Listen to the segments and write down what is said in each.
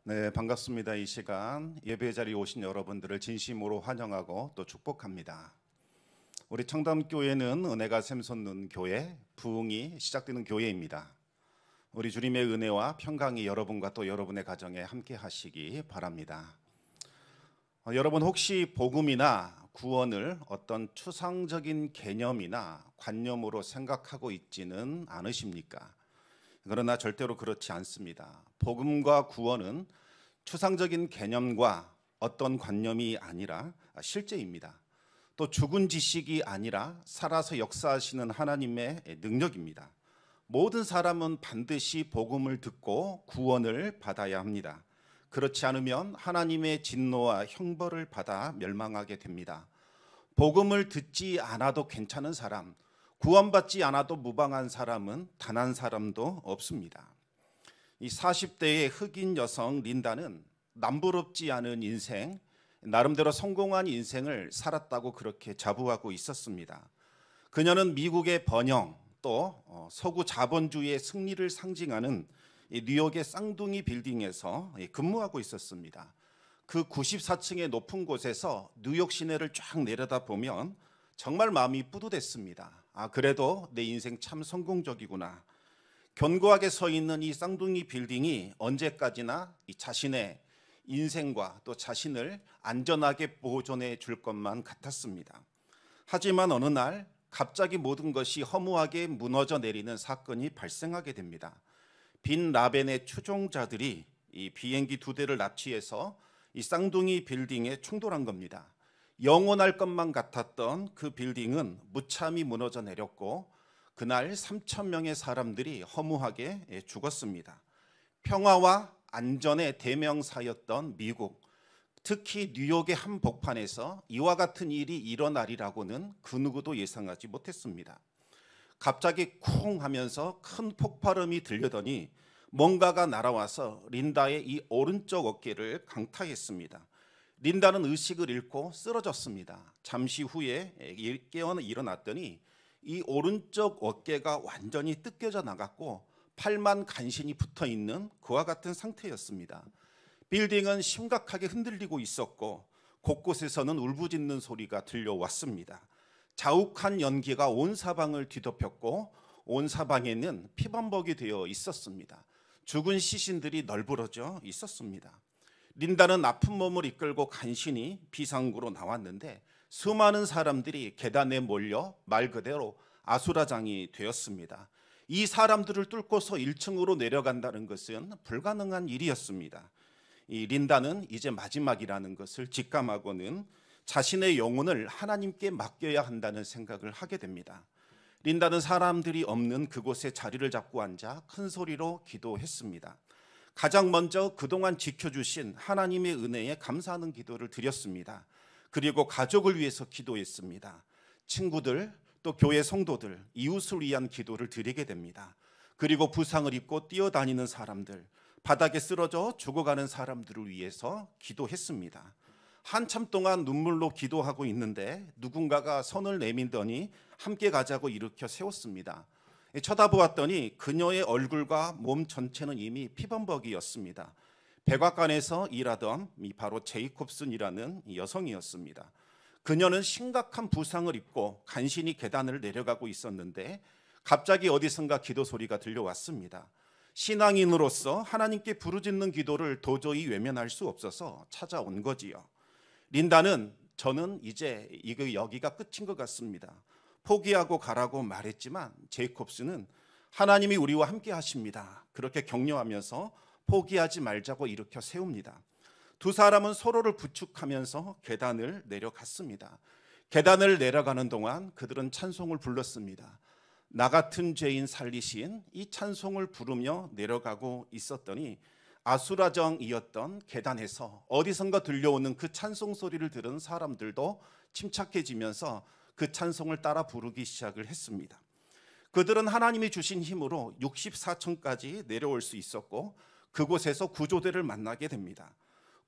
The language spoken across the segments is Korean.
네, 반갑습니다. 이 시간 예배 자리에 오신 여러분들을 진심으로 환영하고 또 축복합니다. 우리 청담교회는 은혜가 샘솟는 교회, 부흥이 시작되는 교회입니다. 우리 주님의 은혜와 평강이 여러분과 또 여러분의 가정에 함께 하시기 바랍니다. 여러분 혹시 복음이나 구원을 어떤 추상적인 개념이나 관념으로 생각하고 있지는 않으십니까? 그러나 절대로 그렇지 않습니다. 복음과 구원은 추상적인 개념과 어떤 관념이 아니라 실제입니다. 또 죽은 지식이 아니라 살아서 역사하시는 하나님의 능력입니다. 모든 사람은 반드시 복음을 듣고 구원을 받아야 합니다. 그렇지 않으면 하나님의 진노와 형벌을 받아 멸망하게 됩니다. 복음을 듣지 않아도 괜찮은 사람, 구원받지 않아도 무방한 사람은 단 한 사람도 없습니다. 이 40대의 흑인 여성 린다는 남부럽지 않은 인생, 나름대로 성공한 인생을 살았다고 그렇게 자부하고 있었습니다. 그녀는 미국의 번영, 또 서구 자본주의의 승리를 상징하는 뉴욕의 쌍둥이 빌딩에서 근무하고 있었습니다. 그 94층의 높은 곳에서 뉴욕 시내를 쫙 내려다보면 정말 마음이 뿌듯했습니다. 그래도 내 인생 참 성공적이구나. 견고하게 서 있는 이 쌍둥이 빌딩이 언제까지나 이 자신의 인생과 또 자신을 안전하게 보존해 줄 것만 같았습니다. 하지만 어느 날 갑자기 모든 것이 허무하게 무너져 내리는 사건이 발생하게 됩니다. 빈 라벤의 추종자들이 이 비행기 2대를 납치해서 이 쌍둥이 빌딩에 충돌한 겁니다. 영원할 것만 같았던 그 빌딩은 무참히 무너져 내렸고 그날 3,000명의 사람들이 허무하게 죽었습니다. 평화와 안전의 대명사였던 미국, 특히 뉴욕의 한복판에서 이와 같은 일이 일어나리라고는 그 누구도 예상하지 못했습니다. 갑자기 쿵 하면서 큰 폭발음이 들려더니 뭔가가 날아와서 린다의 이 오른쪽 어깨를 강타했습니다. 린다는 의식을 잃고 쓰러졌습니다. 잠시 후에 깨어 일어났더니 이 오른쪽 어깨가 완전히 뜯겨져 나갔고 팔만 간신히 붙어있는 그와 같은 상태였습니다. 빌딩은 심각하게 흔들리고 있었고 곳곳에서는 울부짖는 소리가 들려왔습니다. 자욱한 연기가 온 사방을 뒤덮였고 온 사방에는 피범벅이 되어 있었습니다. 죽은 시신들이 널브러져 있었습니다. 린다는 아픈 몸을 이끌고 간신히 비상구로 나왔는데 수많은 사람들이 계단에 몰려 말 그대로 아수라장이 되었습니다. 이 사람들을 뚫고서 1층으로 내려간다는 것은 불가능한 일이었습니다. 이 린다는 이제 마지막이라는 것을 직감하고는 자신의 영혼을 하나님께 맡겨야 한다는 생각을 하게 됩니다. 린다는 사람들이 없는 그곳에 자리를 잡고 앉아 큰 소리로 기도했습니다. 가장 먼저 그동안 지켜주신 하나님의 은혜에 감사하는 기도를 드렸습니다. 그리고 가족을 위해서 기도했습니다. 친구들, 또 교회 성도들, 이웃을 위한 기도를 드리게 됩니다. 그리고 부상을 입고 뛰어다니는 사람들, 바닥에 쓰러져 죽어가는 사람들을 위해서 기도했습니다. 한참 동안 눈물로 기도하고 있는데 누군가가 손을 내밀더니 함께 가자고 일으켜 세웠습니다. 쳐다보았더니 그녀의 얼굴과 몸 전체는 이미 피범벅이었습니다. 백악관에서 일하던 바로 제이콥슨이라는 여성이었습니다. 그녀는 심각한 부상을 입고 간신히 계단을 내려가고 있었는데 갑자기 어디선가 기도 소리가 들려왔습니다. 신앙인으로서 하나님께 부르짖는 기도를 도저히 외면할 수 없어서 찾아온 거지요. 린다는 저는 이제 여기가 끝인 것 같습니다. 포기하고 가라고 말했지만 제이콥스는 하나님이 우리와 함께 하십니다. 그렇게 격려하면서 포기하지 말자고 일으켜 세웁니다. 두 사람은 서로를 부축하면서 계단을 내려갔습니다. 계단을 내려가는 동안 그들은 찬송을 불렀습니다. 나 같은 죄인 살리신 이 찬송을 부르며 내려가고 있었더니 아수라정이었던 계단에서 어디선가 들려오는 그 찬송 소리를 들은 사람들도 침착해지면서 그 찬송을 따라 부르기 시작을 했습니다. 그들은 하나님이 주신 힘으로 64층까지 내려올 수 있었고 그곳에서 구조대를 만나게 됩니다.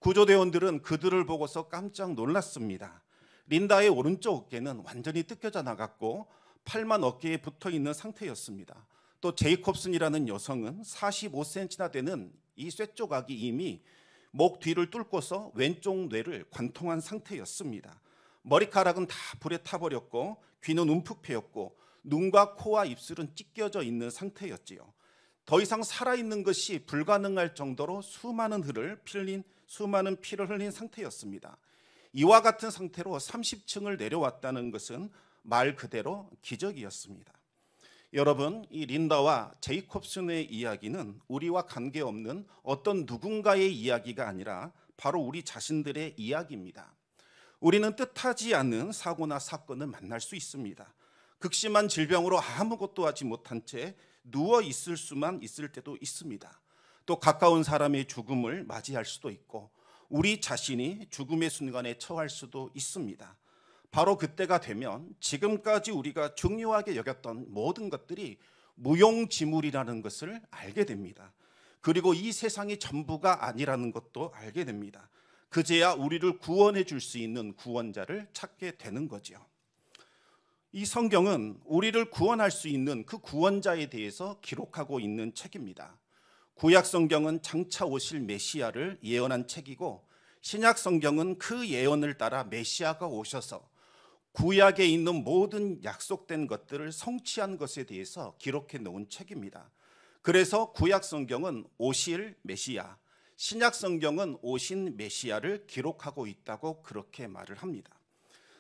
구조대원들은 그들을 보고서 깜짝 놀랐습니다. 린다의 오른쪽 어깨는 완전히 뜯겨져 나갔고 팔만 어깨에 붙어있는 상태였습니다. 또 제이콥슨이라는 여성은 45cm나 되는 이 쇠조각이 이미 목 뒤를 뚫고서 왼쪽 뇌를 관통한 상태였습니다. 머리카락은 다 불에 타버렸고 귀는 움푹 패였고 눈과 코와 입술은 찢겨져 있는 상태였지요. 더 이상 살아있는 것이 불가능할 정도로 수많은 피를 흘린 상태였습니다. 이와 같은 상태로 30층을 내려왔다는 것은 말 그대로 기적이었습니다. 여러분, 이 린다와 제이콥슨의 이야기는 우리와 관계없는 어떤 누군가의 이야기가 아니라 바로 우리 자신들의 이야기입니다. 우리는 뜻하지 않은 사고나 사건을 만날 수 있습니다. 극심한 질병으로 아무것도 하지 못한 채 누워 있을 수만 있을 때도 있습니다. 또 가까운 사람의 죽음을 맞이할 수도 있고 우리 자신이 죽음의 순간에 처할 수도 있습니다. 바로 그때가 되면 지금까지 우리가 중요하게 여겼던 모든 것들이 무용지물이라는 것을 알게 됩니다. 그리고 이 세상이 전부가 아니라는 것도 알게 됩니다. 그제야 우리를 구원해 줄 수 있는 구원자를 찾게 되는 거죠. 이 성경은 우리를 구원할 수 있는 그 구원자에 대해서 기록하고 있는 책입니다. 구약 성경은 장차 오실 메시아를 예언한 책이고 신약 성경은 그 예언을 따라 메시아가 오셔서 구약에 있는 모든 약속된 것들을 성취한 것에 대해서 기록해 놓은 책입니다. 그래서 구약 성경은 오실 메시아, 신약 성경은 오신 메시아를 기록하고 있다고 그렇게 말을 합니다.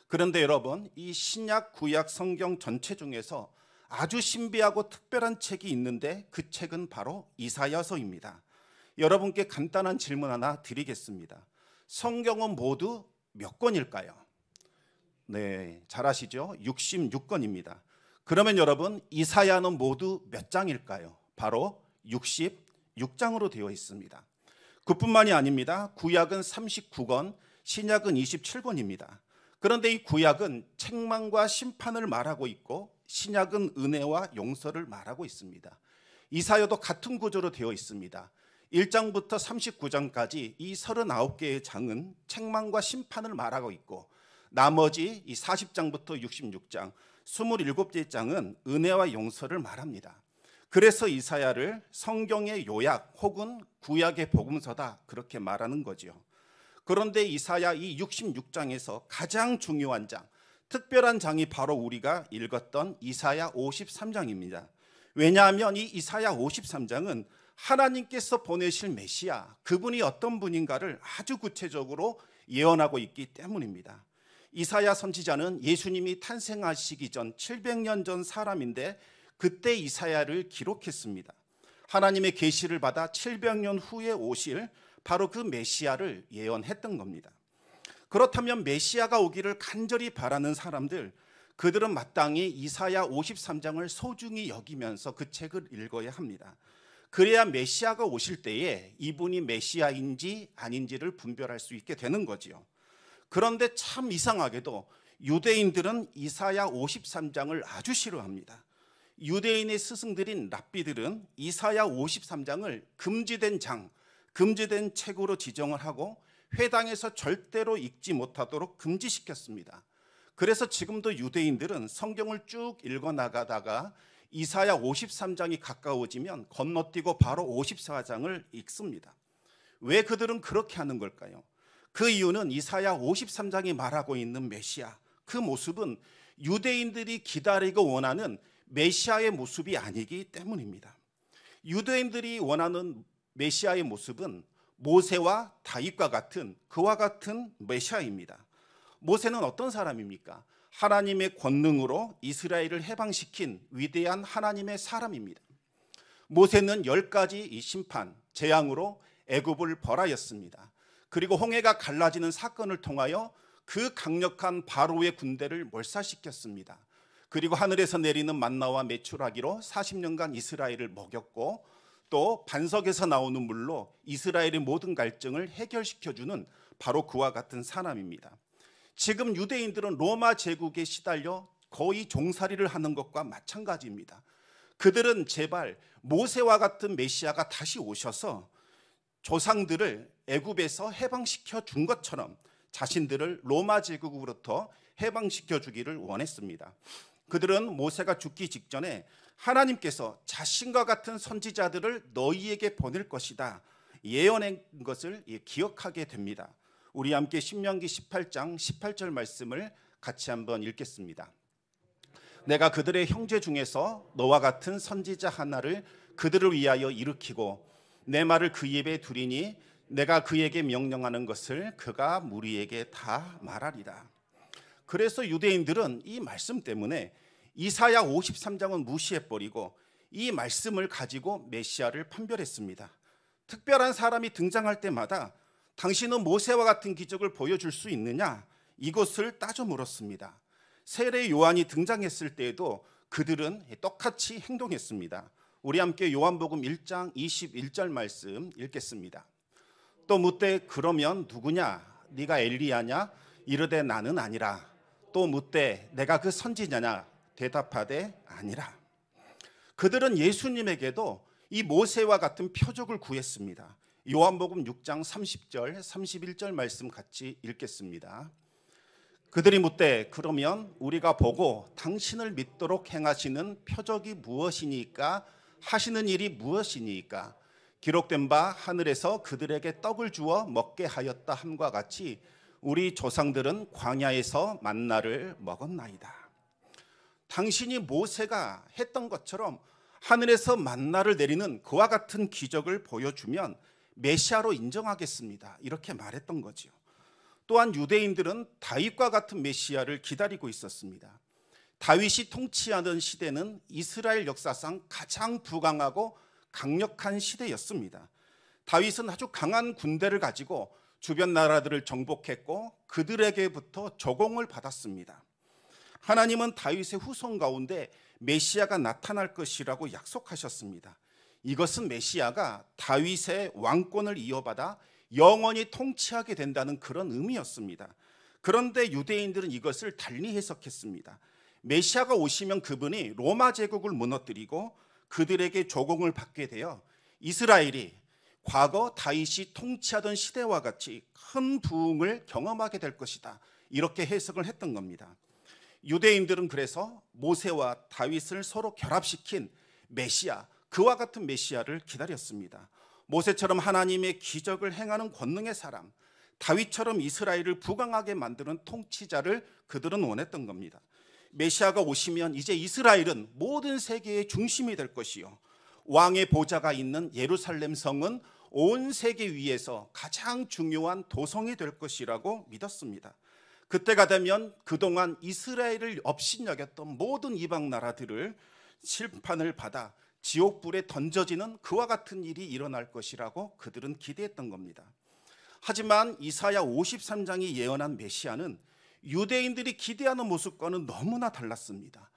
그런데 여러분, 이 신약 구약 성경 전체 중에서 아주 신비하고 특별한 책이 있는데 그 책은 바로 이사야서입니다. 여러분께 간단한 질문 하나 드리겠습니다. 성경은 모두 몇 권일까요? 네, 잘 아시죠? 66권입니다. 그러면 여러분, 이사야는 모두 몇 장일까요? 바로 66장으로 되어 있습니다. 그뿐만이 아닙니다. 구약은 39권, 신약은 27권입니다. 그런데 이 구약은 책망과 심판을 말하고 있고 신약은 은혜와 용서를 말하고 있습니다. 이사야도 같은 구조로 되어 있습니다. 1장부터 39장까지 이 39개의 장은 책망과 심판을 말하고 있고 나머지 이 40장부터 66장, 27개 장은 은혜와 용서를 말합니다. 그래서 이사야를 성경의 요약 혹은 구약의 복음서다 그렇게 말하는 거죠. 그런데 이사야 이 66장에서 가장 중요한 장, 특별한 장이 바로 우리가 읽었던 이사야 53장입니다. 왜냐하면 이 이사야 53장은 하나님께서 보내실 메시아, 그분이 어떤 분인가를 아주 구체적으로 예언하고 있기 때문입니다. 이사야 선지자는 예수님이 탄생하시기 전 700년 전 사람인데 그때 이사야를 기록했습니다. 하나님의 계시를 받아 700년 후에 오실 바로 그 메시아를 예언했던 겁니다. 그렇다면 메시아가 오기를 간절히 바라는 사람들, 그들은 마땅히 이사야 53장을 소중히 여기면서 그 책을 읽어야 합니다. 그래야 메시아가 오실 때에 이분이 메시아인지 아닌지를 분별할 수 있게 되는 거지요. 그런데 참 이상하게도 유대인들은 이사야 53장을 아주 싫어합니다. 유대인의 스승들인 랍비들은 이사야 53장을 금지된 장, 금지된 책으로 지정을 하고 회당에서 절대로 읽지 못하도록 금지시켰습니다. 그래서 지금도 유대인들은 성경을 쭉 읽어나가다가 이사야 53장이 가까워지면 건너뛰고 바로 54장을 읽습니다. 왜 그들은 그렇게 하는 걸까요? 그 이유는 이사야 53장이 말하고 있는 메시아, 그 모습은 유대인들이 기다리고 원하는 메시아의 모습이 아니기 때문입니다. 유대인들이 원하는 메시아의 모습은 모세와 다윗과 같은 그와 같은 메시아입니다. 모세는 어떤 사람입니까? 하나님의 권능으로 이스라엘을 해방시킨 위대한 하나님의 사람입니다. 모세는 10가지 이 심판, 재앙으로 애굽을 벌하였습니다. 그리고 홍해가 갈라지는 사건을 통하여 그 강력한 바로의 군대를 몰살시켰습니다. 그리고 하늘에서 내리는 만나와 메추라기로 40년간 이스라엘을 먹였고 또 반석에서 나오는 물로 이스라엘의 모든 갈증을 해결시켜주는 바로 그와 같은 사람입니다. 지금 유대인들은 로마 제국에 시달려 거의 종살이를 하는 것과 마찬가지입니다. 그들은 제발 모세와 같은 메시아가 다시 오셔서 조상들을 애굽에서 해방시켜 준 것처럼 자신들을 로마 제국으로부터 해방시켜 주기를 원했습니다. 그들은 모세가 죽기 직전에 하나님께서 자신과 같은 선지자들을 너희에게 보낼 것이다, 예언한 것을 기억하게 됩니다. 우리 함께 신명기 18장 18절 말씀을 같이 한번 읽겠습니다. 내가 그들의 형제 중에서 너와 같은 선지자 하나를 그들을 위하여 일으키고 내 말을 그 입에 두리니 내가 그에게 명령하는 것을 그가 무리에게 다 말하리라. 그래서 유대인들은 이 말씀 때문에 이사야 53장은 무시해버리고 이 말씀을 가지고 메시아를 판별했습니다. 특별한 사람이 등장할 때마다 당신은 모세와 같은 기적을 보여줄 수 있느냐? 이것을 따져 물었습니다. 세례 요한이 등장했을 때에도 그들은 똑같이 행동했습니다. 우리 함께 요한복음 1장 21절 말씀 읽겠습니다. 또 묻되 그러면 누구냐? 네가 엘리야냐? 이르되 나는 아니라. 또 묻되 내가 그 선지자냐? 대답하되 아니라. 그들은 예수님에게도 이 모세와 같은 표적을 구했습니다. 요한복음 6장 30절 31절 말씀 같이 읽겠습니다. 그들이 묻되 그러면 우리가 보고 당신을 믿도록 행하시는 표적이 무엇이니까? 하시는 일이 무엇이니까? 기록된 바 하늘에서 그들에게 떡을 주어 먹게 하였다 함과 같이 우리 조상들은 광야에서 만나를 먹었나이다. 당신이 모세가 했던 것처럼 하늘에서 만나를 내리는 그와 같은 기적을 보여주면 메시아로 인정하겠습니다. 이렇게 말했던 거죠. 또한 유대인들은 다윗과 같은 메시아를 기다리고 있었습니다. 다윗이 통치하던 시대는 이스라엘 역사상 가장 부강하고 강력한 시대였습니다. 다윗은 아주 강한 군대를 가지고 주변 나라들을 정복했고 그들에게부터 조공을 받았습니다. 하나님은 다윗의 후손 가운데 메시아가 나타날 것이라고 약속하셨습니다. 이것은 메시아가 다윗의 왕권을 이어받아 영원히 통치하게 된다는 그런 의미였습니다. 그런데 유대인들은 이것을 달리 해석했습니다. 메시아가 오시면 그분이 로마 제국을 무너뜨리고 그들에게 조공을 받게 되어 이스라엘이 과거 다윗이 통치하던 시대와 같이 큰 부흥을 경험하게 될 것이다. 이렇게 해석을 했던 겁니다. 유대인들은 그래서 모세와 다윗을 서로 결합시킨 메시아, 그와 같은 메시아를 기다렸습니다. 모세처럼 하나님의 기적을 행하는 권능의 사람, 다윗처럼 이스라엘을 부강하게 만드는 통치자를 그들은 원했던 겁니다. 메시아가 오시면 이제 이스라엘은 모든 세계의 중심이 될 것이요, 왕의 보좌가 있는 예루살렘 성은 온 세계 위에서 가장 중요한 도성이 될 것이라고 믿었습니다. 그때가 되면 그동안 이스라엘을 업신여겼던 모든 이방 나라들을 심판을 받아 지옥불에 던져지는 그와 같은 일이 일어날 것이라고 그들은 기대했던 겁니다. 하지만 이사야 53장이 예언한 메시아는 유대인들이 기대하는 모습과는 너무나 달랐습니다.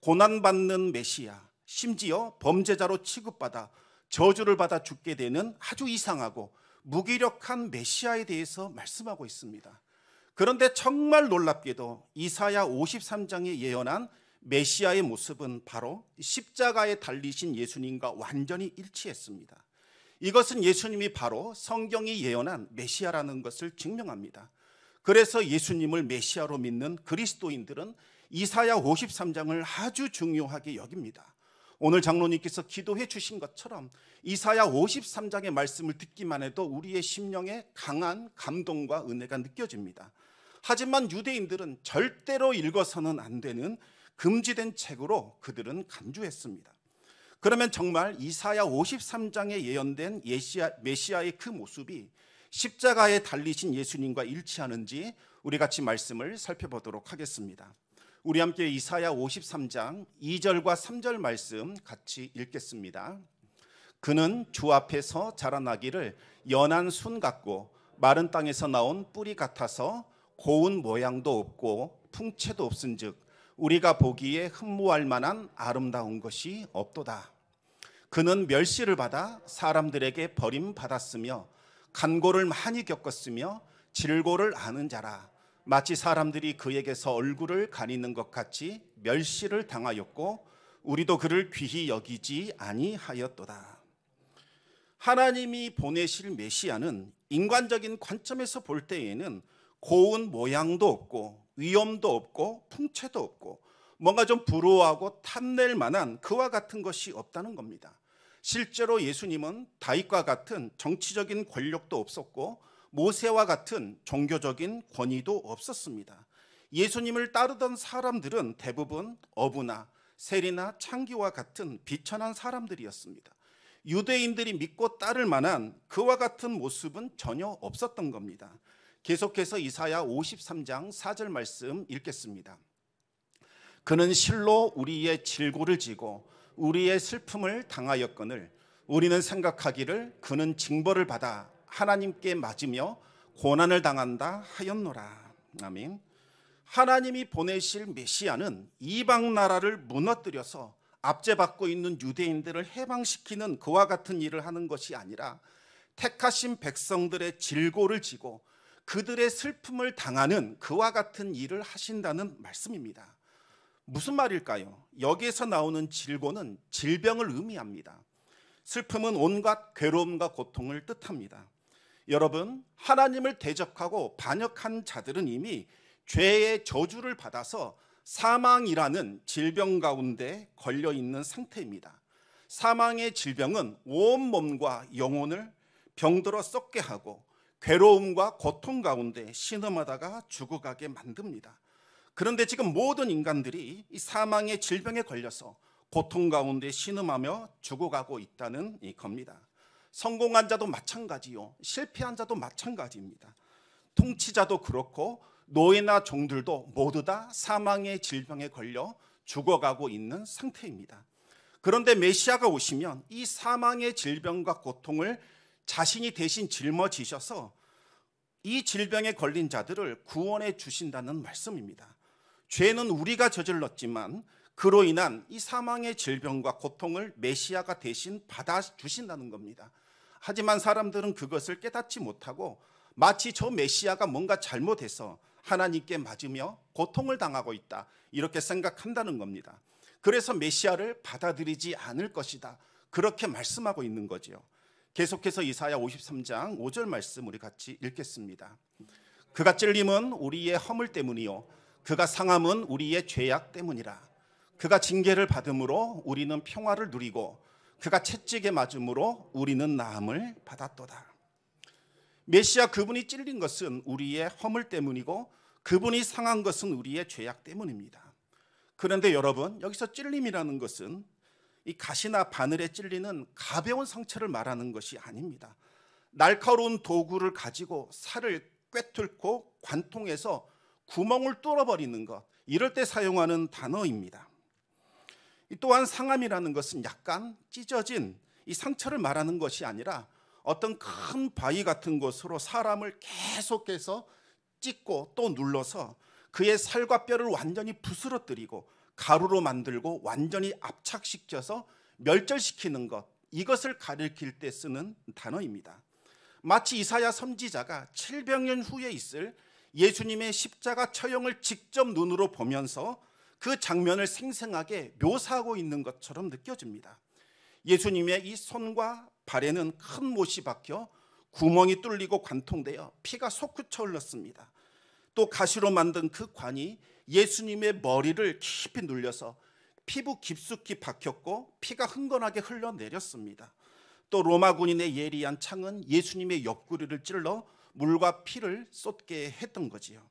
고난받는 메시아, 심지어 범죄자로 취급받아 저주를 받아 죽게 되는 아주 이상하고 무기력한 메시아에 대해서 말씀하고 있습니다. 그런데 정말 놀랍게도 이사야 53장에 예언한 메시아의 모습은 바로 십자가에 달리신 예수님과 완전히 일치했습니다. 이것은 예수님이 바로 성경이 예언한 메시아라는 것을 증명합니다. 그래서 예수님을 메시아로 믿는 그리스도인들은 이사야 53장을 아주 중요하게 여깁니다. 오늘 장로님께서 기도해 주신 것처럼 이사야 53장의 말씀을 듣기만 해도 우리의 심령에 강한 감동과 은혜가 느껴집니다. 하지만 유대인들은 절대로 읽어서는 안 되는 금지된 책으로 그들은 간주했습니다. 그러면 정말 이사야 53장에 예언된 메시아의 그 모습이 십자가에 달리신 예수님과 일치하는지 우리 같이 말씀을 살펴보도록 하겠습니다. 우리 함께 이사야 53장 2절과 3절 말씀 같이 읽겠습니다. 그는 주 앞에서 자라나기를 연한 순 같고 마른 땅에서 나온 뿌리 같아서 고운 모양도 없고 풍채도 없은즉 우리가 보기에 흠모할 만한 아름다운 것이 없도다. 그는 멸시를 받아 사람들에게 버림받았으며 간고를 많이 겪었으며 질고를 아는 자라. 마치 사람들이 그에게서 얼굴을 가리는 것 같이 멸시를 당하였고 우리도 그를 귀히 여기지 아니하였도다. 하나님이 보내실 메시아는 인간적인 관점에서 볼 때에는 고운 모양도 없고 위엄도 없고 풍채도 없고 뭔가 좀 부러워하고 탐낼 만한 그와 같은 것이 없다는 겁니다. 실제로 예수님은 다윗과 같은 정치적인 권력도 없었고 모세와 같은 종교적인 권위도 없었습니다. 예수님을 따르던 사람들은 대부분 어부나 세리나 창기와 같은 비천한 사람들이었습니다. 유대인들이 믿고 따를 만한 그와 같은 모습은 전혀 없었던 겁니다. 계속해서 이사야 53장 4절 말씀 읽겠습니다. 그는 실로 우리의 질고를 지고 우리의 슬픔을 당하였거늘 우리는 생각하기를 그는 징벌을 받아 하나님께 맞으며 고난을 당한다 하였노라. 아멘. 하나님이 보내실 메시아는 이방 나라를 무너뜨려서 압제받고 있는 유대인들을 해방시키는 그와 같은 일을 하는 것이 아니라 택하신 백성들의 질고를 지고 그들의 슬픔을 당하는 그와 같은 일을 하신다는 말씀입니다. 무슨 말일까요? 여기에서 나오는 질고는 질병을 의미합니다. 슬픔은 온갖 괴로움과 고통을 뜻합니다. 여러분, 하나님을 대적하고 반역한 자들은 이미 죄의 저주를 받아서 사망이라는 질병 가운데 걸려 있는 상태입니다. 사망의 질병은 온 몸과 영혼을 병들어 썩게 하고 괴로움과 고통 가운데 신음하다가 죽어가게 만듭니다. 그런데 지금 모든 인간들이 이 사망의 질병에 걸려서 고통 가운데 신음하며 죽어가고 있다는 겁니다. 성공한 자도 마찬가지요, 실패한 자도 마찬가지입니다. 통치자도 그렇고 노예나 종들도 모두 다 사망의 질병에 걸려 죽어가고 있는 상태입니다. 그런데 메시아가 오시면 이 사망의 질병과 고통을 자신이 대신 짊어지셔서 이 질병에 걸린 자들을 구원해 주신다는 말씀입니다. 죄는 우리가 저질렀지만 그로 인한 이 사망의 질병과 고통을 메시아가 대신 받아주신다는 겁니다. 하지만 사람들은 그것을 깨닫지 못하고 마치 저 메시아가 뭔가 잘못해서 하나님께 맞으며 고통을 당하고 있다, 이렇게 생각한다는 겁니다. 그래서 메시아를 받아들이지 않을 것이다, 그렇게 말씀하고 있는 거지요. 계속해서 이사야 53장 5절 말씀 우리 같이 읽겠습니다. 그가 찔림은 우리의 허물 때문이요 그가 상함은 우리의 죄악 때문이라. 그가 징계를 받음으로 우리는 평화를 누리고 그가 채찍에 맞음으로 우리는 나음을 받았도다. 메시아 그분이 찔린 것은 우리의 허물 때문이고 그분이 상한 것은 우리의 죄악 때문입니다. 그런데 여러분, 여기서 찔림이라는 것은 이 가시나 바늘에 찔리는 가벼운 상처를 말하는 것이 아닙니다. 날카로운 도구를 가지고 살을 꿰뚫고 관통해서 구멍을 뚫어버리는 것, 이럴 때 사용하는 단어입니다. 또한 상함이라는 것은 약간 찢어진 이 상처를 말하는 것이 아니라 어떤 큰 바위 같은 곳으로 사람을 계속해서 찢고 또 눌러서 그의 살과 뼈를 완전히 부스러뜨리고 가루로 만들고 완전히 압착시켜서 멸절시키는 것, 이것을 가리킬 때 쓰는 단어입니다. 마치 이사야 선지자가 700년 후에 있을 예수님의 십자가 처형을 직접 눈으로 보면서 그 장면을 생생하게 묘사하고 있는 것처럼 느껴집니다. 예수님의 이 손과 발에는 큰 못이 박혀 구멍이 뚫리고 관통되어 피가 솟구쳐 흘렀습니다. 또 가시로 만든 그 관이 예수님의 머리를 깊이 눌려서 피부 깊숙이 박혔고 피가 흥건하게 흘러내렸습니다. 또 로마 군인의 예리한 창은 예수님의 옆구리를 찔러 물과 피를 쏟게 했던 거지요.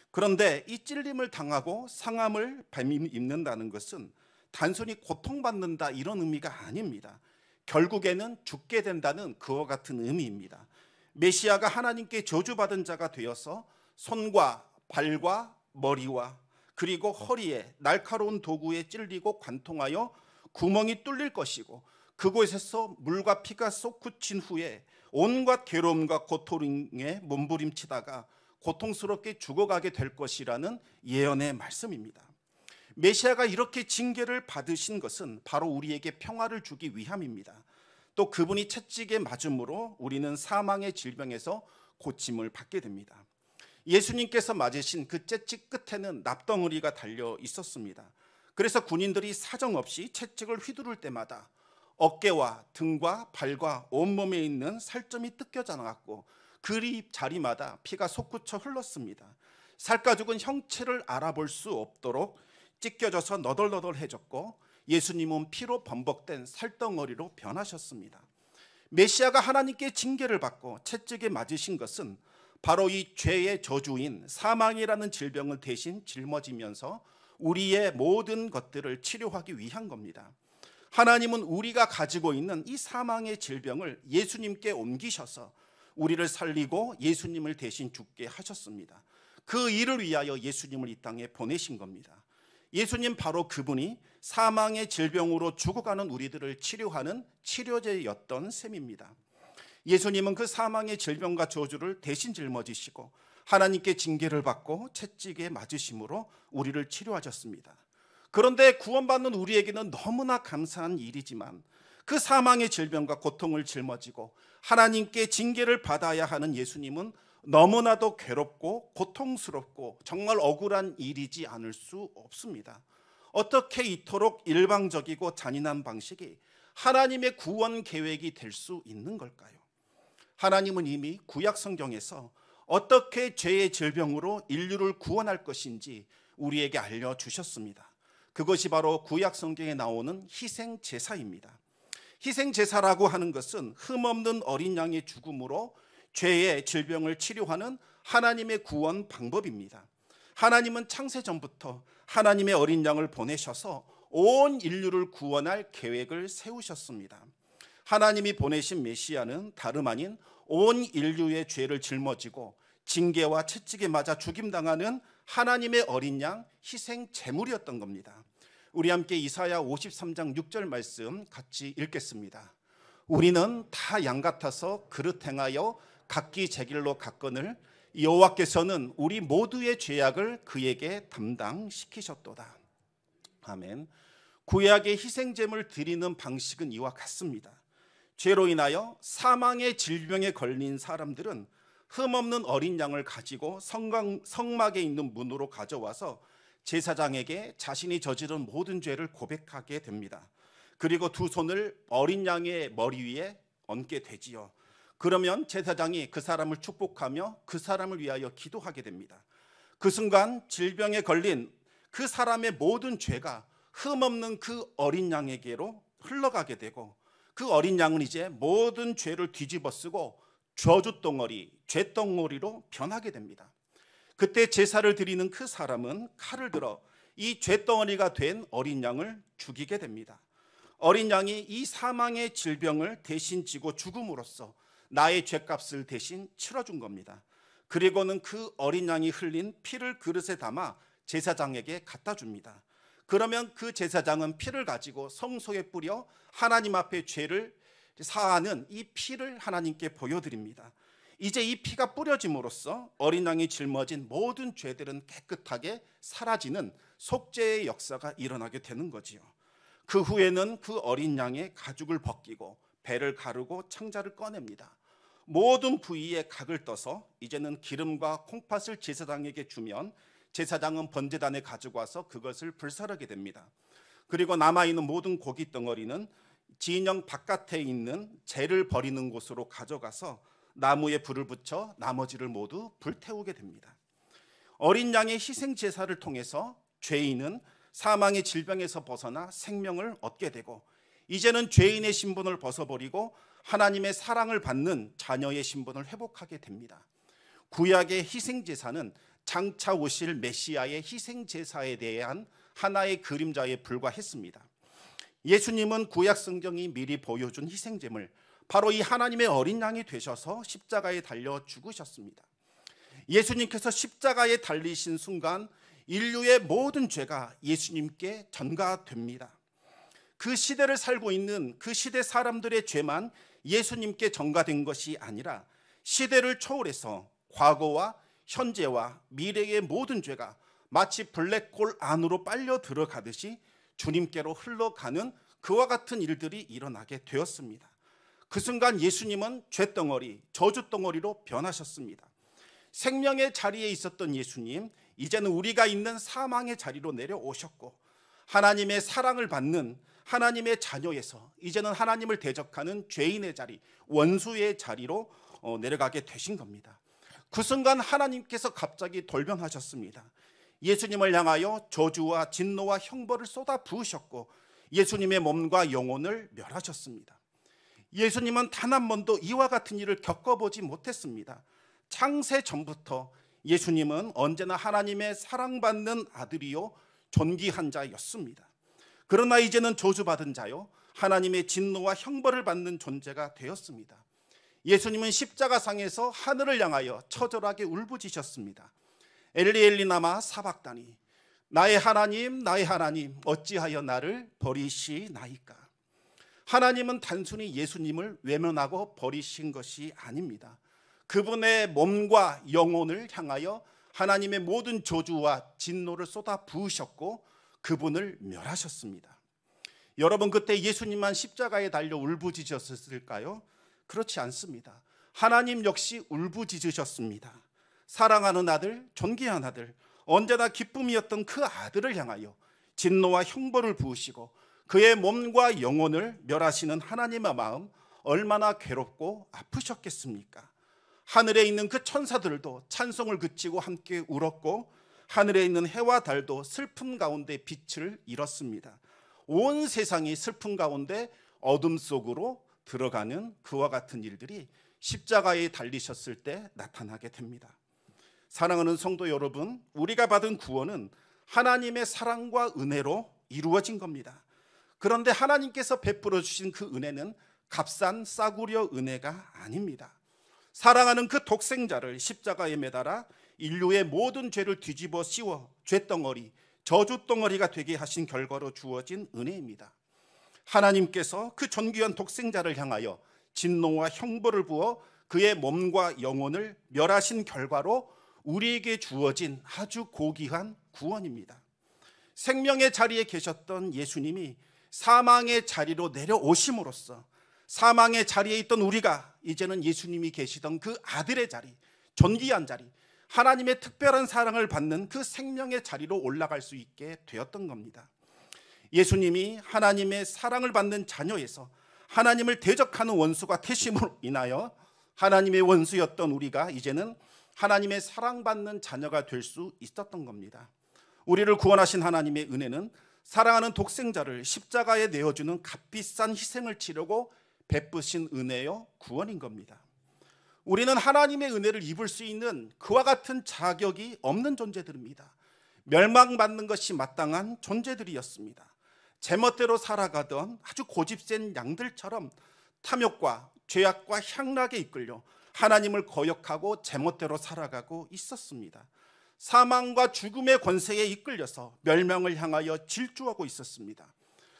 그런데 이 찔림을 당하고 상함을 입는다는 것은 단순히 고통받는다, 이런 의미가 아닙니다. 결국에는 죽게 된다는 그와 같은 의미입니다. 메시아가 하나님께 저주받은 자가 되어서 손과 발과 머리와 그리고 허리에 날카로운 도구에 찔리고 관통하여 구멍이 뚫릴 것이고 그곳에서 물과 피가 솟구친 후에 온갖 괴로움과 고통에 몸부림치다가 고통스럽게 죽어가게 될 것이라는 예언의 말씀입니다. 메시아가 이렇게 징계를 받으신 것은 바로 우리에게 평화를 주기 위함입니다. 또 그분이 채찍에 맞음으로 우리는 사망의 질병에서 고침을 받게 됩니다. 예수님께서 맞으신 그 채찍 끝에는 납덩어리가 달려 있었습니다. 그래서 군인들이 사정없이 채찍을 휘두를 때마다 어깨와 등과 발과 온몸에 있는 살점이 뜯겨져 나갔고 그 자리마다 피가 솟구쳐 흘렀습니다. 살가죽은 형체를 알아볼 수 없도록 찢겨져서 너덜너덜해졌고 예수님은 피로 범벅된 살덩어리로 변하셨습니다. 메시아가 하나님께 징계를 받고 채찍에 맞으신 것은 바로 이 죄의 저주인 사망이라는 질병을 대신 짊어지면서 우리의 모든 것들을 치료하기 위한 겁니다. 하나님은 우리가 가지고 있는 이 사망의 질병을 예수님께 옮기셔서 우리를 살리고 예수님을 대신 죽게 하셨습니다. 그 일을 위하여 예수님을 이 땅에 보내신 겁니다. 예수님 바로 그분이 사망의 질병으로 죽어가는 우리들을 치료하는 치료제였던 셈입니다. 예수님은 그 사망의 질병과 저주를 대신 짊어지시고 하나님께 징계를 받고 채찍에 맞으심으로 우리를 치료하셨습니다. 그런데 구원받는 우리에게는 너무나 감사한 일이지만 그 사망의 질병과 고통을 짊어지고 하나님께 징계를 받아야 하는 예수님은 너무나도 괴롭고 고통스럽고 정말 억울한 일이지 않을 수 없습니다. 어떻게 이토록 일방적이고 잔인한 방식이 하나님의 구원 계획이 될 수 있는 걸까요? 하나님은 이미 구약 성경에서 어떻게 죄의 질병으로 인류를 구원할 것인지 우리에게 알려주셨습니다. 그것이 바로 구약 성경에 나오는 희생 제사입니다. 희생 제사라고 하는 것은 흠없는 어린 양의 죽음으로 죄의 질병을 치료하는 하나님의 구원 방법입니다. 하나님은 창세 전부터 하나님의 어린 양을 보내셔서 온 인류를 구원할 계획을 세우셨습니다. 하나님이 보내신 메시아는 다름 아닌 온 인류의 죄를 짊어지고 징계와 채찍에 맞아 죽임당하는 하나님의 어린 양 희생 제물이었던 겁니다. 우리 함께 이사야 53장 6절 말씀 같이 읽겠습니다. 우리는 다 양 같아서 그릇 행하여 각기 제 길로 갔거늘 여호와께서는 우리 모두의 죄악을 그에게 담당시키셨도다. 아멘. 구약의 희생제물 드리는 방식은 이와 같습니다. 죄로 인하여 사망의 질병에 걸린 사람들은 흠없는 어린 양을 가지고 성막에 있는 문으로 가져와서 제사장에게 자신이 저지른 모든 죄를 고백하게 됩니다. 그리고 두 손을 어린 양의 머리 위에 얹게 되지요. 그러면 제사장이 그 사람을 축복하며 그 사람을 위하여 기도하게 됩니다. 그 순간 질병에 걸린 그 사람의 모든 죄가 흠없는 그 어린 양에게로 흘러가게 되고 그 어린 양은 이제 모든 죄를 뒤집어쓰고 저주덩어리, 죄덩어리로 변하게 됩니다. 그때 제사를 드리는 그 사람은 칼을 들어 이 죄덩어리가 된 어린 양을 죽이게 됩니다. 어린 양이 이 사망의 질병을 대신 지고 죽음으로써 나의 죄값을 대신 치러준 겁니다. 그리고는 그 어린 양이 흘린 피를 그릇에 담아 제사장에게 갖다 줍니다. 그러면 그 제사장은 피를 가지고 성소에 뿌려 하나님 앞에 죄를 사하는 이 피를 하나님께 보여드립니다. 이제 이 피가 뿌려짐으로써 어린 양이 짊어진 모든 죄들은 깨끗하게 사라지는 속죄의 역사가 일어나게 되는 거지요. 그 후에는 그 어린 양의 가죽을 벗기고 배를 가르고 창자를 꺼냅니다. 모든 부위에 각을 떠서 이제는 기름과 콩팥을 제사장에게 주면 제사장은 번제단에 가지고 와서 그것을 불사르게 됩니다. 그리고 남아있는 모든 고기 덩어리는 진영 바깥에 있는 재를 버리는 곳으로 가져가서 나무에 불을 붙여 나머지를 모두 불태우게 됩니다. 어린 양의 희생 제사를 통해서 죄인은 사망의 질병에서 벗어나 생명을 얻게 되고 이제는 죄인의 신분을 벗어버리고 하나님의 사랑을 받는 자녀의 신분을 회복하게 됩니다. 구약의 희생 제사는 장차 오실 메시아의 희생 제사에 대한 하나의 그림자에 불과했습니다. 예수님은 구약 성경이 미리 보여준 희생제물 바로 이 하나님의 어린 양이 되셔서 십자가에 달려 죽으셨습니다. 예수님께서 십자가에 달리신 순간 인류의 모든 죄가 예수님께 전가됩니다. 그 시대를 살고 있는 그 시대 사람들의 죄만 예수님께 전가된 것이 아니라 시대를 초월해서 과거와 현재와 미래의 모든 죄가 마치 블랙홀 안으로 빨려 들어가듯이 주님께로 흘러가는 그와 같은 일들이 일어나게 되었습니다. 그 순간 예수님은 죄덩어리, 저주덩어리로 변하셨습니다. 생명의 자리에 있었던 예수님, 이제는 우리가 있는 사망의 자리로 내려오셨고 하나님의 사랑을 받는 하나님의 자녀에서 이제는 하나님을 대적하는 죄인의 자리, 원수의 자리로 내려가게 되신 겁니다. 그 순간 하나님께서 갑자기 돌변하셨습니다. 예수님을 향하여 저주와 진노와 형벌을 쏟아 부으셨고 예수님의 몸과 영혼을 멸하셨습니다. 예수님은 단 한 번도 이와 같은 일을 겪어보지 못했습니다. 창세 전부터 예수님은 언제나 하나님의 사랑받는 아들이요 존귀한 자였습니다. 그러나 이제는 저주받은 자요 하나님의 진노와 형벌을 받는 존재가 되었습니다. 예수님은 십자가상에서 하늘을 향하여 처절하게 울부짖으셨습니다. 엘리 엘리 라마 사박다니, 나의 하나님 어찌하여 나를 버리시나이까. 하나님은 단순히 예수님을 외면하고 버리신 것이 아닙니다. 그분의 몸과 영혼을 향하여 하나님의 모든 저주와 진노를 쏟아 부으셨고 그분을 멸하셨습니다. 여러분, 그때 예수님만 십자가에 달려 울부짖으셨을까요? 그렇지 않습니다. 하나님 역시 울부짖으셨습니다. 사랑하는 아들, 존귀한 아들, 언제나 기쁨이었던 그 아들을 향하여 진노와 형벌을 부으시고 그의 몸과 영혼을 멸하시는 하나님의 마음, 얼마나 괴롭고 아프셨겠습니까? 하늘에 있는 그 천사들도 찬송을 그치고 함께 울었고 하늘에 있는 해와 달도 슬픔 가운데 빛을 잃었습니다. 온 세상이 슬픔 가운데 어둠 속으로 들어가는 그와 같은 일들이 십자가에 달리셨을 때 나타나게 됩니다. 사랑하는 성도 여러분, 우리가 받은 구원은 하나님의 사랑과 은혜로 이루어진 겁니다. 그런데 하나님께서 베풀어 주신 그 은혜는 값싼 싸구려 은혜가 아닙니다. 사랑하는 그 독생자를 십자가에 매달아 인류의 모든 죄를 뒤집어 씌워 죄덩어리, 저주덩어리가 되게 하신 결과로 주어진 은혜입니다. 하나님께서 그 존귀한 독생자를 향하여 진노와 형벌을 부어 그의 몸과 영혼을 멸하신 결과로 우리에게 주어진 아주 고귀한 구원입니다. 생명의 자리에 계셨던 예수님이 사망의 자리로 내려오심으로써 사망의 자리에 있던 우리가 이제는 예수님이 계시던 그 아들의 자리, 존귀한 자리, 하나님의 특별한 사랑을 받는 그 생명의 자리로 올라갈 수 있게 되었던 겁니다. 예수님이 하나님의 사랑을 받는 자녀에서 하나님을 대적하는 원수가 되심으로 인하여 하나님의 원수였던 우리가 이제는 하나님의 사랑받는 자녀가 될 수 있었던 겁니다. 우리를 구원하신 하나님의 은혜는 사랑하는 독생자를 십자가에 내어주는 값비싼 희생을 치르고 베푸신 은혜요 구원인 겁니다. 우리는 하나님의 은혜를 입을 수 있는 그와 같은 자격이 없는 존재들입니다. 멸망받는 것이 마땅한 존재들이었습니다. 제멋대로 살아가던 아주 고집센 양들처럼 탐욕과 죄악과 향락에 이끌려 하나님을 거역하고 제멋대로 살아가고 있었습니다. 사망과 죽음의 권세에 이끌려서 멸망을 향하여 질주하고 있었습니다.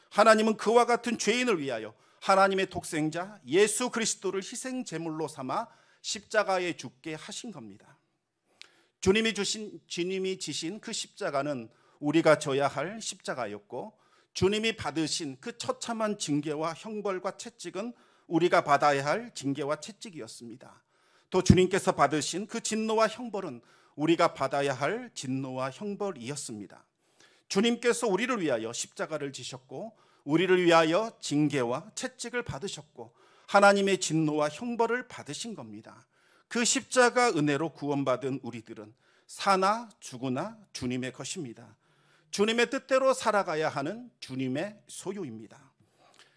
하나님은 그와 같은 죄인을 위하여 하나님의 독생자 예수 그리스도를 희생 제물로 삼아 십자가에 죽게 하신 겁니다. 주님이 지신 그 십자가는 우리가 져야 할 십자가였고 주님이 받으신 그 처참한 징계와 형벌과 채찍은 우리가 받아야 할 징계와 채찍이었습니다. 또 주님께서 받으신 그 진노와 형벌은 우리가 받아야 할 진노와 형벌이었습니다. 주님께서 우리를 위하여 십자가를 지셨고 우리를 위하여 징계와 채찍을 받으셨고 하나님의 진노와 형벌을 받으신 겁니다. 그 십자가 은혜로 구원받은 우리들은 사나 죽으나 주님의 것입니다. 주님의 뜻대로 살아가야 하는 주님의 소유입니다.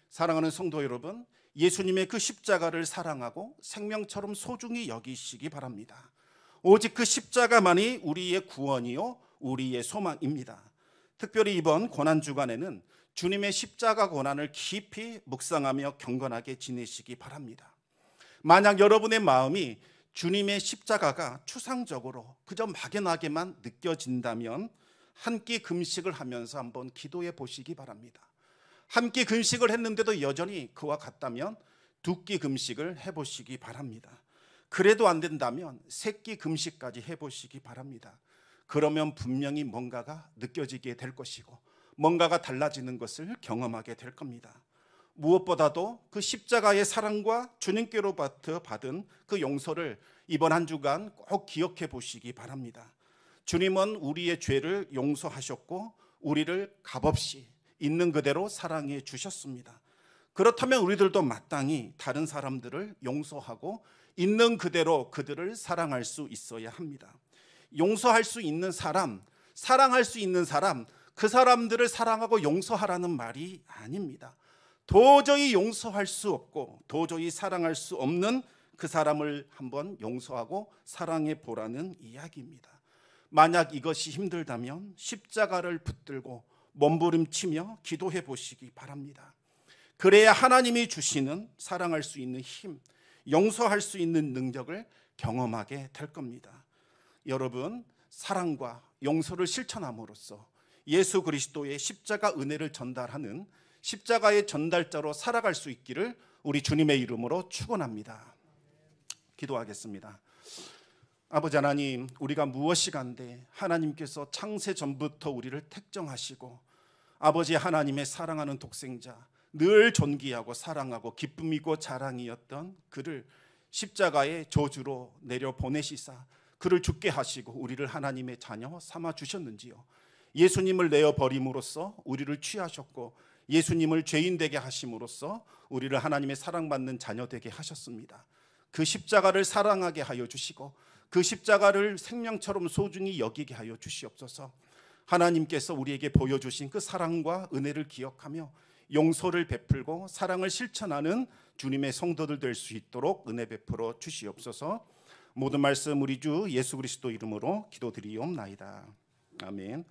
사랑하는 성도 여러분, 예수님의 그 십자가를 사랑하고 생명처럼 소중히 여기시기 바랍니다. 오직 그 십자가만이 우리의 구원이요 우리의 소망입니다. 특별히 이번 고난주간에는 주님의 십자가 고난을 깊이 묵상하며 경건하게 지내시기 바랍니다. 만약 여러분의 마음이 주님의 십자가가 추상적으로 그저 막연하게만 느껴진다면 한 끼 금식을 하면서 한번 기도해 보시기 바랍니다. 한 끼 금식을 했는데도 여전히 그와 같다면 두 끼 금식을 해보시기 바랍니다. 그래도 안 된다면 세 끼 금식까지 해보시기 바랍니다. 그러면 분명히 뭔가가 느껴지게 될 것이고 뭔가가 달라지는 것을 경험하게 될 겁니다. 무엇보다도 그 십자가의 사랑과 주님께로부터 받은 그 용서를 이번 한 주간 꼭 기억해 보시기 바랍니다. 주님은 우리의 죄를 용서하셨고 우리를 값없이 있는 그대로 사랑해 주셨습니다. 그렇다면 우리들도 마땅히 다른 사람들을 용서하고 있는 그대로 그들을 사랑할 수 있어야 합니다. 용서할 수 있는 사람, 사랑할 수 있는 사람, 그 사람들을 사랑하고 용서하라는 말이 아닙니다. 도저히 용서할 수 없고 도저히 사랑할 수 없는 그 사람을 한번 용서하고 사랑해 보라는 이야기입니다. 만약 이것이 힘들다면 십자가를 붙들고 몸부림치며 기도해 보시기 바랍니다. 그래야 하나님이 주시는 사랑할 수 있는 힘, 용서할 수 있는 능력을 경험하게 될 겁니다. 여러분, 사랑과 용서를 실천함으로써 예수 그리스도의 십자가 은혜를 전달하는 십자가의 전달자로 살아갈 수 있기를 우리 주님의 이름으로 축원합니다. 기도하겠습니다. 아버지 하나님, 우리가 무엇이 간데 하나님께서 창세 전부터 우리를 택정하시고 아버지 하나님의 사랑하는 독생자, 늘 존귀하고 사랑하고 기쁨이고 자랑이었던 그를 십자가의 저주로 내려 보내시사 그를 죽게 하시고 우리를 하나님의 자녀 삼아 주셨는지요. 예수님을 내어 버림으로써 우리를 취하셨고 예수님을 죄인 되게 하심으로써 우리를 하나님의 사랑받는 자녀 되게 하셨습니다. 그 십자가를 사랑하게 하여 주시고 그 십자가를 생명처럼 소중히 여기게 하여 주시옵소서. 하나님께서 우리에게 보여주신 그 사랑과 은혜를 기억하며 용서를 베풀고 사랑을 실천하는 주님의 성도들 될 수 있도록 은혜 베풀어 주시옵소서. 모든 말씀 우리 주 예수 그리스도 이름으로 기도드리옵나이다. 아멘.